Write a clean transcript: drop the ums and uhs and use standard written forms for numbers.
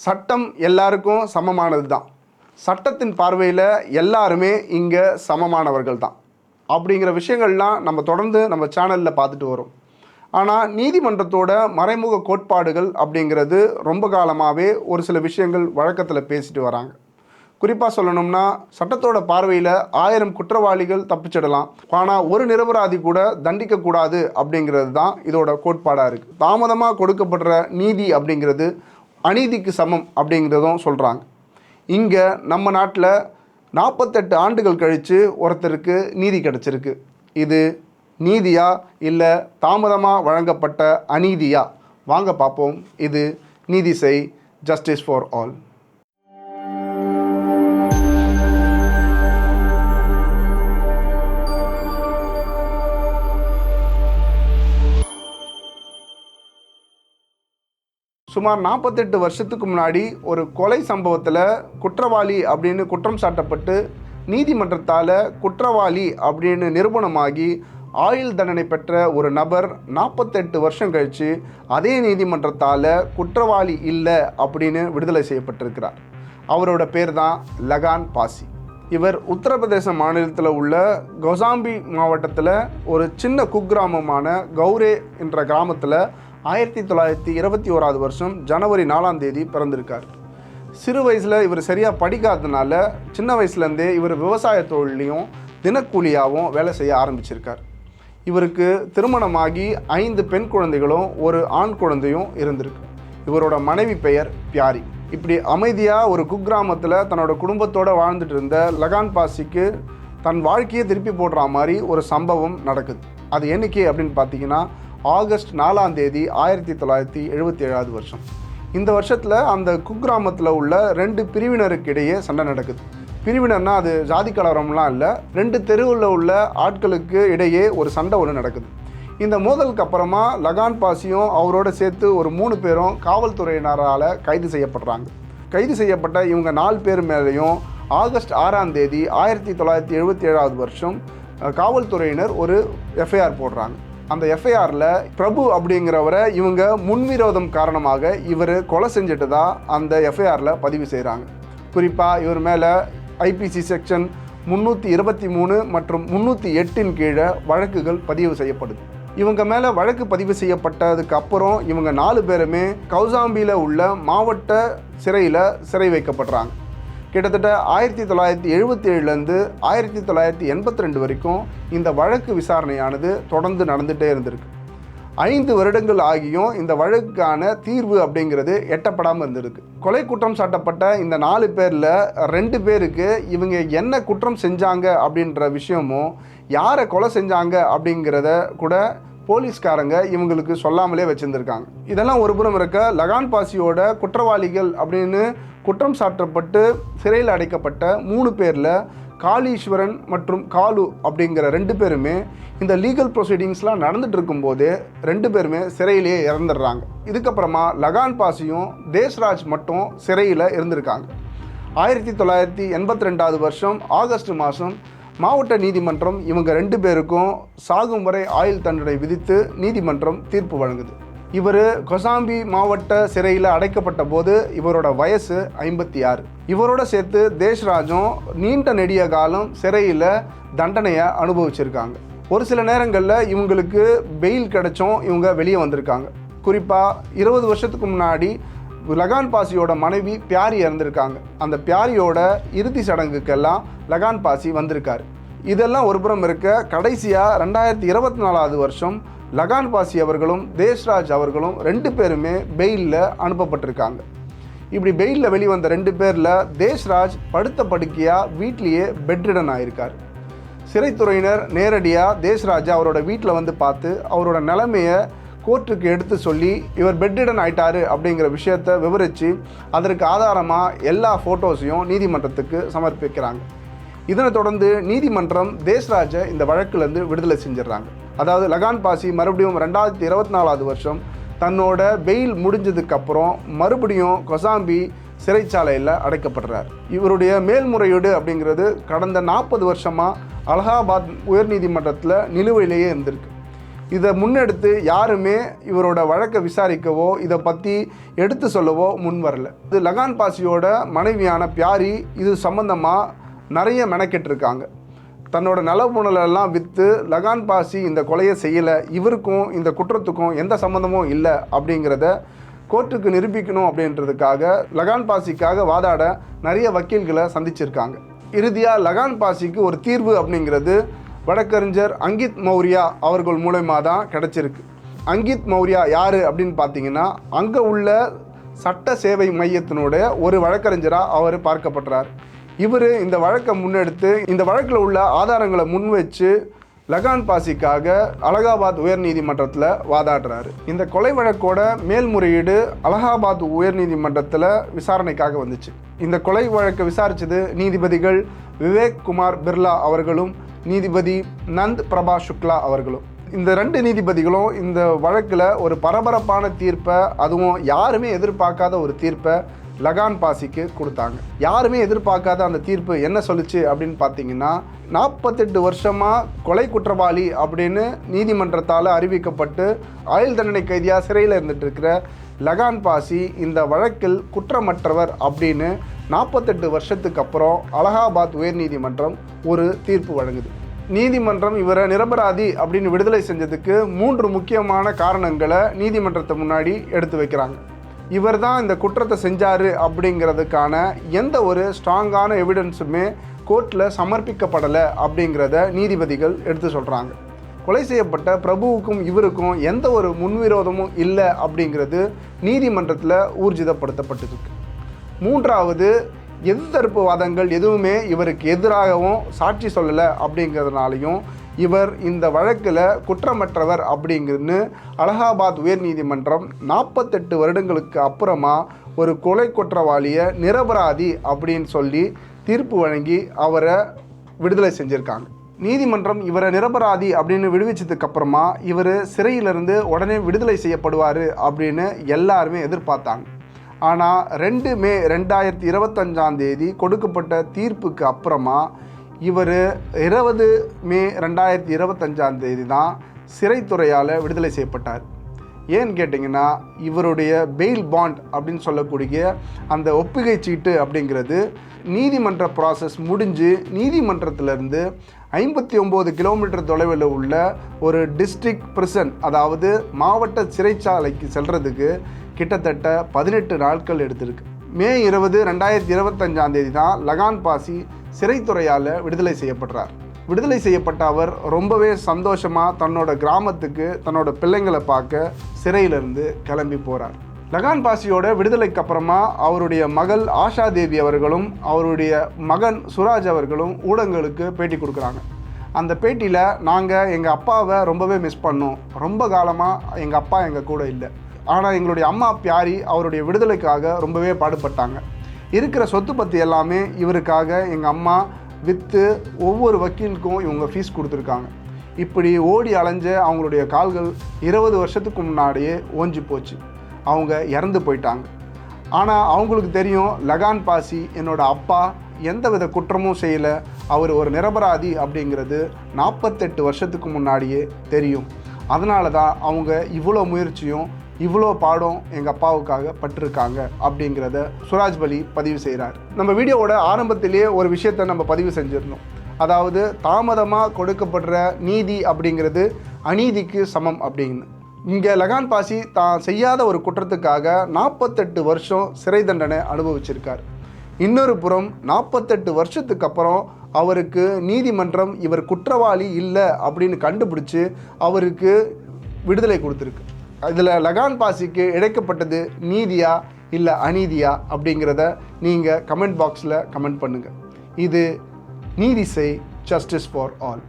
சட்டம் எல்லாருக்கும் சமமானது தான். சட்டத்தின் பார்வையில் எல்லாருமே இங்கே சமமானவர்கள் தான் அப்படிங்கிற விஷயங்கள்லாம் நம்ம தொடர்ந்து நம்ம சேனலில் பார்த்துட்டு வரோம். ஆனால் நீதிமன்றத்தோட மறைமுக கோட்பாடுகள் அப்படிங்கிறது ரொம்ப காலமாகவே ஒரு சில விஷயங்கள் வழக்கத்தில் பேசிட்டு வராங்க. குறிப்பாக சொல்லணும்னா, சட்டத்தோட பார்வையில் 1000 குற்றவாளிகள் தப்பிச்சிடலாம், ஆனால் ஒரு நிரபராதி கூட தண்டிக்கக்கூடாது அப்படிங்கிறது தான் இதோட கோட்பாடாக இருக்குது. தாமதமாக கொடுக்கப்படுற நீதி அப்படிங்கிறது அநீதிக்கு சமம் அப்படிங்கிறதும் சொல்கிறாங்க. இங்கே நம்ம நாட்டில் 48 ஆண்டுகள் கழித்து ஒருத்தருக்கு நீதி கிடச்சிருக்கு. இது நீதியா இல்லை தாமதமாக வழங்கப்பட்ட அநீதியா? வாங்க பார்ப்போம். இது நீதி செய், ஜஸ்டிஸ் ஃபார் ஆல். சுமார் 48 வருஷத்துக்கு முன்னாடி ஒரு கொலை சம்பவத்தில் குற்றவாளி அப்படின்னு குற்றம் சாட்டப்பட்டு நீதிமன்றத்தால் குற்றவாளி அப்படின்னு நிரூபணமாகி ஆயுள் தண்டனை பெற்ற ஒரு நபர் 48 வருஷம் கழித்து அதே நீதிமன்றத்தால் குற்றவாளி இல்லை அப்படின்னு விடுதலை செய்யப்பட்டிருக்கிறார். அவரோட பேர் தான் லகான் பாசி. இவர் உத்தரப்பிரதேச மாநிலத்தில் உள்ள கோசாம்பி மாவட்டத்தில் ஒரு சின்ன குக்கிராமமான கௌரே என்ற கிராமத்தில் 1921 வருஷம் ஜனவரி 4ஆம் தேதி பிறந்திருக்கார். சிறு வயசில் இவர் சரியாக படிக்காததுனால சின்ன வயசுலேருந்தே இவர் விவசாய தொழிலையும் தினக்கூலியாகவும் வேலை செய்ய ஆரம்பிச்சிருக்கார். இவருக்கு திருமணமாகி 5 பெண் குழந்தைகளும் ஒரு ஆண் குழந்தையும் இருந்திருக்கு. இவரோட மனைவி பெயர் பியாரி. இப்படி அமைதியாக ஒரு குக்கிராமத்தில் தன்னோட குடும்பத்தோடு வாழ்ந்துட்டு இருந்த லகான் பாசிக்கு தன் வாழ்க்கையை திருப்பி போடுற மாதிரி ஒரு சம்பவம் நடக்குது. அது என்னைக்கு அப்படின்னு பார்த்தீங்கன்னா, ஆகஸ்ட் 4ஆம் தேதி 1977 வருஷம். இந்த வருஷத்தில் அந்த குக்கிராமத்தில் உள்ள 2 பிரிவினருக்கு இடையே சண்டை நடக்குது. பிரிவினர்னா அது ஜாதி கலவரம்லாம் இல்லை, 2 தெருவில் உள்ள ஆட்களுக்கு இடையே ஒரு சண்டை ஒன்று நடக்குது. இந்த மோதலுக்கு அப்புறமா லகான் பாசியும் அவரோட சேர்த்து ஒரு 3 பேரும் காவல்துறையினரால் கைது செய்யப்படுறாங்க. கைது செய்யப்பட்ட இவங்க 4 பேர் மேலேயும் ஆகஸ்ட் 6ஆம் தேதி 1977 வருஷம் காவல்துறையினர் ஒரு எஃப்ஐஆர் போடுறாங்க. அந்த எஃப்ஐஆரில் பிரபு அப்படிங்கிறவரை இவங்க முன்விரோதம் காரணமாக இவர் கொலை செஞ்சுட்டு தான் அந்த எஃப்ஐஆரில் பதிவு செய்கிறாங்க. குறிப்பாக இவர் மேலே ஐபிசி செக்ஷன் 323 மற்றும் 308 கீழே வழக்குகள் பதிவு செய்யப்படுது. இவங்க மேலே வழக்கு பதிவு செய்யப்பட்டதுக்கு அப்புறம் இவங்க 4 பேருமே கௌசாம்பியில் உள்ள மாவட்ட சிறையில் சிறை வைக்கப்படுறாங்க. கிட்டத்தட்ட 1977லேருந்து 1982 வரைக்கும் இந்த வழக்கு விசாரணையானது தொடர்ந்து நடந்துகிட்டே இருந்திருக்கு. 5 வருடங்கள் ஆகியும் இந்த வழக்குக்கான தீர்வு அப்படிங்கிறது எட்டப்படாமல் இருந்திருக்கு. கொலை குற்றம் சாட்டப்பட்ட இந்த 4 பேரில் 2 பேருக்கு இவங்க என்ன குற்றம் செஞ்சாங்க அப்படின்ற விஷயமும், யாரை கொலை செஞ்சாங்க அப்படிங்கிறத கூட போலீஸ்காரங்க இவங்களுக்கு சொல்லாமலே வச்சுருந்துருக்காங்க. இதெல்லாம் ஒரு புறம் இருக்க, லகான் பாசியோட குற்றவாளிகள் அப்படின்னு குற்றம் சாட்டப்பட்டு சிறையில் அடைக்கப்பட்ட 3 பேரில் காளீஸ்வரன் மற்றும் காலு அப்படிங்கிற 2 பேருமே இந்த லீகல் ப்ரொசீடிங்ஸ்லாம் நடந்துட்டு இருக்கும்போதே 2 பேருமே சிறையிலேயே இறந்துடுறாங்க. இதுக்கப்புறமா லகான் பாசியும் தேஷ்ராஜ் மட்டும் சிறையில் இருந்திருக்காங்க. 1982 வருஷம் ஆகஸ்ட் மாதம் மாவட்ட நீதிமன்றம் இவங்க 2 பேருக்கும் சாகும் வரை ஆயுள் தண்டனை விதித்து நீதிமன்றம் தீர்ப்பு வழங்குது. இவர் கோசாம்பி மாவட்ட சிறையில் அடைக்கப்பட்ட போது இவரோட வயசு 56. இவரோட சேர்த்து தேஷ்ராஜும் நீண்ட நெடிய காலம் சிறையில் தண்டனையை அனுபவிச்சிருக்காங்க. ஒரு சில நேரங்களில் இவங்களுக்கு பெயில் கிடைச்சும் இவங்க வெளியே வந்திருக்காங்க. குறிப்பாக 20 வருஷத்துக்கு முன்னாடி லகான் பாசியோட மனைவி பியாரி இறந்துருக்காங்க. அந்த பியாரியோட இறுதி சடங்குக்கெல்லாம் லகான் பாசி வந்திருக்காரு. இதெல்லாம் ஒரு புறம் இருக்க, கடைசியாக 2024 வருஷம் லகான் பாசி அவர்களும் தேஷ்ராஜ் அவர்களும் 2 பேருமே பெயிலில் அனுப்பப்பட்டிருக்காங்க. இப்படி பெயிலில் வெளிவந்த 2 பேரில் தேஷ்ராஜ் படுத்த படுக்கையாக வீட்லேயே பெட்ரிடன் ஆகியிருக்கார். சிறைத்துறையினர் நேரடியாக தேஷ்ராஜை அவரோட வீட்டில் வந்து பார்த்து அவரோட நிலைமையை கோர்ட்டுக்கு எடுத்து சொல்லி இவர் பெட்ரிடன் ஆயிட்டாரு அப்படிங்கிற விஷயத்தை விவரித்து அதற்கு ஆதாரமாக எல்லா ஃபோட்டோஸையும் நீதிமன்றத்துக்கு சமர்ப்பிக்கிறாங்க. இதனை தொடர்ந்து நீதிமன்றம் தேஷ்ராஜை இந்த வழக்கிலேருந்து விடுதலை செஞ்சிடறாங்க. அதாவது லகான் பாசி மறுபடியும் 2024 வருஷம் தன்னோட பெயில் முடிஞ்சதுக்கப்புறம் மறுபடியும் கோசாம்பி சிறைச்சாலையில் அடைக்கப்படுறார். இவருடைய மேல்முறையீடு அப்படிங்கிறது கடந்த 40 வருஷமாக அலகாபாத் உயர்நீதிமன்றத்தில் நிலுவையிலேயே இருந்திருக்கு. இதை முன்னெடுத்து யாருமே இவரோட வழக்கை விசாரிக்கவோ இதை பற்றி எடுத்து சொல்லவோ முன் வரல. இது லகான் பாசியோட மனைவியான பியாரி இது சம்பந்தமாக நிறைய மெனக்கெட்டிருக்காங்க. தன்னோட நலமுணலெல்லாம் விற்று லகான் பாசி இந்த கொலையை செய்யலை, இவருக்கும் இந்த குற்றத்துக்கும் எந்த சம்மந்தமும் இல்லை அப்படிங்கிறத கோர்ட்டுக்கு நிரூபிக்கணும் அப்படின்றதுக்காக லகான் பாசிக்காக வாதாட நிறைய வக்கீல்களை சந்திச்சிருக்காங்க. இறுதியாக லகான் பாசிக்கு ஒரு தீர்வு அப்படிங்கிறது வழக்கறிஞர் அங்கித் மௌரியா அவர்கள் மூலமாக தான் கிடச்சிருக்கு. அங்கித் மௌரியா யார் அப்படின்னு பார்த்தீங்கன்னா, அங்கே உள்ள சட்ட சேவை மையத்தினுடைய ஒரு வழக்கறிஞராக அவர் பார்க்கப்படுறார். இவர் இந்த வழக்கை முன்னெடுத்து இந்த வழக்கில் உள்ள ஆதாரங்களை முன் வச்சு லகான் பாசிக்காக அலகாபாத் உயர்நீதிமன்றத்தில் வாதாடுறாரு. இந்த கொலை வழக்கோட மேல்முறையீடு அலகாபாத் உயர்நீதிமன்றத்தில் விசாரணைக்காக வந்துச்சு. இந்த கொலை வழக்கை விசாரித்தது நீதிபதிகள் விவேக் குமார் பிர்லா அவர்களும் நீதிபதி நந்த் பிரபா சுக்லா அவர்களும். இந்த 2 நீதிபதிகளும் இந்த வழக்கில் ஒரு பரபரப்பான தீர்ப்பை, அதுவும் யாருமே எதிர்பார்க்காத ஒரு தீர்ப்பை லகான் பாசிக்கு கொடுத்தாங்க. யாருமே எதிர்பார்க்காத அந்த தீர்ப்பு என்ன சொல்லுச்சு அப்படின்னு பார்த்தீங்கன்னா, 48 வருஷமாக கொலை குற்றவாளி அப்படின்னு நீதிமன்றத்தால் அறிவிக்கப்பட்டு ஆயுள் தண்டனை கைதியாக சிறையில் இருந்துட்டு இருக்கிற லகான் பாசி இந்த வழக்கில் குற்றமற்றவர் அப்படின்னு 48 வருஷத்துக்கு அப்புறம் அலகாபாத் உயர்நீதிமன்றம் ஒரு தீர்ப்பு வழங்குது. நீதிமன்றம் இவரை நிரபராதி அப்படின்னு விடுதலை செஞ்சதுக்கு 3 முக்கியமான காரணங்களை நீதிமன்றத்தை முன்னாடி எடுத்து வைக்கிறாங்க. இவர் தான் இந்த குற்றத்தை செஞ்சார் அப்படிங்கிறதுக்கான எந்த ஒரு ஸ்ட்ராங்கான எவிடன்ஸுமே கோர்ட்டில் சமர்ப்பிக்கப்படலை அப்படிங்கிறத நீதிபதிகள் எடுத்து சொல்கிறாங்க. கொலை செய்யப்பட்ட பிரபுவுக்கும் இவருக்கும் எந்த ஒரு முன்விரோதமும் இல்லை அப்படிங்கிறது நீதிமன்றத்தில் ஊர்ஜிதப்படுத்தப்பட்டிருக்கு. 3வது, எதிர்த்தரப்பு வாதங்கள் எதுவுமே இவருக்கு எதிராகவும் சாட்சி சொல்லலை அப்படிங்கிறதுனாலையும் இவர் இந்த வழக்கில் குற்றமற்றவர் அப்படிங்கிறது அலகாபாத் உயர்நீதிமன்றம் 48 வருடங்களுக்கு அப்புறமா ஒரு கொலை குற்றவாளியை நிரபராதி அப்படின்னு சொல்லி தீர்ப்பு வழங்கி அவரை விடுதலை செஞ்சுருக்காங்க. நீதிமன்றம் இவரை நிரபராதி அப்படின்னு விடுவிச்சதுக்கு அப்புறமா இவர் சிறையிலிருந்து உடனே விடுதலை செய்யப்படுவார் அப்படின்னு எல்லாருமே எதிர்பார்த்தாங்க. ஆனால் 2 மே 2025 கொடுக்கப்பட்ட தீர்ப்புக்கு அப்புறமா இவர் 20 மே 2025 தான் சிறைத்துறையால் விடுதலை செய்யப்பட்டார். ஏன்னு கேட்டிங்கன்னா, இவருடைய பெயில் பாண்ட் அப்படின்னு சொல்லக்கூடிய அந்த ஒப்புகை சீட்டு அப்படிங்கிறது நீதிமன்ற ப்ராசஸ் முடிஞ்சு நீதிமன்றத்திலேருந்து 59 கிலோமீட்டர் தொலைவில் உள்ள ஒரு டிஸ்ட்ரிக்ட் பிரிசன், அதாவது மாவட்ட சிறைச்சாலைக்கு செல்றதுக்கு கிட்டத்தட்ட 18 நாட்கள் எடுத்திருக்கு. மே 20, 2025 தான் லகான் பாசி சிறைத்துறையால் விடுதலை செய்யப்படுறார். விடுதலை செய்யப்பட்ட அவர் ரொம்பவே சந்தோஷமாக தன்னோட கிராமத்துக்கு தன்னோட பிள்ளைங்களை பார்க்க சிறையிலிருந்து கிளம்பி போகிறார். லகான் பாசியோட விடுதலைக்கு அப்புறமா அவருடைய மகள் ஆஷா தேவி அவர்களும் அவருடைய மகன் சுராஜ் அவர்களும் ஊடகங்களுக்கு பேட்டி கொடுக்குறாங்க. அந்த பேட்டியில், நாங்கள் எங்கள் அப்பாவை ரொம்பவே மிஸ் பண்ணோம். ரொம்ப காலமாக எங்கள் அப்பா எங்கள் கூட இல்லை. ஆனால் எங்களுடைய அம்மா பியாரி அவருடைய விடுதலைக்காக ரொம்பவே பாடுபட்டாங்க. இருக்கிற சொத்து பற்றி எல்லாமே இவருக்காக எங்கள் அம்மா விற்று ஒவ்வொரு வக்கீலுக்கும் இவங்க ஃபீஸ் கொடுத்துருக்காங்க. இப்படி ஓடி அலைஞ்ச அவங்களுடைய கால்கள் 20 வருஷத்துக்கு முன்னாடியே ஓஞ்சி போச்சு. அவங்க இறந்து போயிட்டாங்க. ஆனால் அவங்களுக்கு தெரியும், லகான் பாசி என்னோட அப்பா எந்தவித குற்றமும் செய்யலை, அவர் ஒரு நிரபராதி அப்படிங்கிறது 48 வருஷத்துக்கு முன்னாடியே தெரியும். அதனால தான் அவங்க இவ்வளோ முயற்சியும் இவ்வளோ பாடம் எங்கள் அப்பாவுக்காக பட்டிருக்காங்க அப்படிங்கிறத சுராஜ் பலி பதிவு செய்கிறார். நம்ம வீடியோவோட ஆரம்பத்திலேயே ஒரு விஷயத்தை நம்ம பதிவு செஞ்சிருந்தோம். அதாவது, தாமதமாக கொடுக்கப்படுற நீதி அப்படிங்கிறது அநீதிக்கு சமம் அப்படின்னு. இங்கே லகான் பாசி தான் செய்யாத ஒரு குற்றத்துக்காக 48 வருஷம் சிறை தண்டனை அனுபவிச்சிருக்கார். இன்னொரு புறம் 48 வருஷத்துக்கு அப்புறம் அவருக்கு நீதிமன்றம் இவர் குற்றவாளி இல்லை அப்படின்னு கண்டுபிடிச்சு அவருக்கு விடுதலை கொடுத்துருக்கு. இதில் லகான் பாசிக்கு இழைக்கப்பட்டது நீதியா இல்லை அநீதியா அப்படிங்கிறத நீங்கள் கமெண்ட் பாக்ஸில் கமெண்ட் பண்ணுங்கள். இது நீதி செய், ஜஸ்டிஸ் ஃபார் ஆல்.